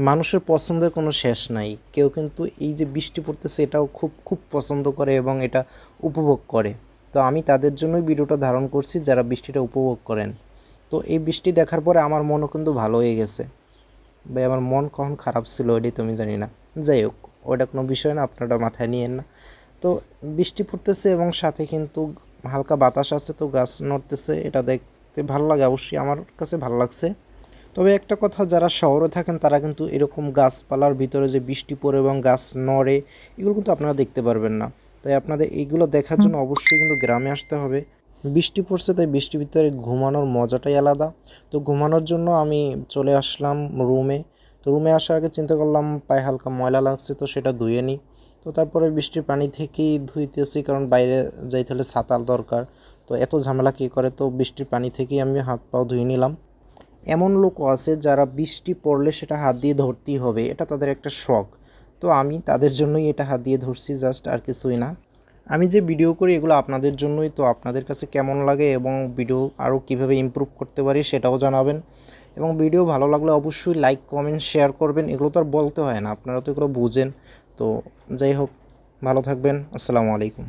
মানুষের পছন্দের কোনো শেষ নাই। কেউ কিন্তু এই যে বৃষ্টি পড়তেছে এটাও খুব খুব পছন্দ করে এবং এটা উপভোগ করে। তো আমি তাদের জন্যই ভিডিওটা ধারণ করছি যারা বৃষ্টিটা উপভোগ করেন। তো এই বৃষ্টি দেখার পরে আমার মনও কিন্তু ভালো হয়ে গেছে। ভাই আমার মন কখন খারাপ ছিল ওইটাই তো আমি জানি না। যাই হোক, ওটা কোনো বিষয় না, আপনারা মাথায় নিয়েন না। তো বৃষ্টি পড়তেছে এবং সাথে কিন্তু হালকা বাতাস আছে, তো গাছ নড়তেছে, এটা দেখতে ভালো লাগে, অবশ্যই আমার কাছে ভালো লাগছে। তবে একটা কথা, যারা শহরে থাকেন তারা কিন্তু এরকম গাছপালার ভিতরে যে বৃষ্টি পড়ে এবং গাছ নড়ে এগুলো কিন্তু আপনারা দেখতে পারবেন না। তাই আপনাদের এইগুলো দেখার জন্য অবশ্যই কিন্তু গ্রামে আসতে হবে। বৃষ্টি পড়ছে তাই বৃষ্টির ভিতরে ঘুমানোর মজাটাই আলাদা। তো ঘুমানোর জন্য আমি চলে আসলাম রুমে। তো রুমে আসার আগে চিন্তা করলাম পায়ে হালকা ময়লা লাগছে, তো সেটা ধুয়ে নিই। তো তারপরে বৃষ্টির পানি থেকেই ধুইতেছি, কারণ বাইরে যাইতে হলে ছাতার দরকার। তো এত ঝামেলা কী করে, তো বৃষ্টির পানি থেকেই আমি হাত পাও ধুয়ে নিলাম। এমন লোকও আছে যারা বৃষ্টি পড়লে সেটা হাত দিয়ে ধরতেই হবে, এটা তাদের একটা শখ। তো আমি তাদের জন্যই এটা হাত দিয়ে ধরছি, জাস্ট, আর কিছুই না। আমি যে ভিডিও করি এগুলো আপনাদের জন্যই, তো আপনাদের কাছে কেমন লাগে এবং ভিডিও আরও কীভাবে ইমপ্রুভ করতে পারি সেটাও জানাবেন। এবং ভিডিও ভালো লাগলে অবশ্যই লাইক কমেন্ট শেয়ার করবেন, এগুলো তো আর বলতে হয় না, আপনারা তো এগুলো বুঝেন। তো যাই হোক, ভালো থাকবেন, আসসালামু আলাইকুম।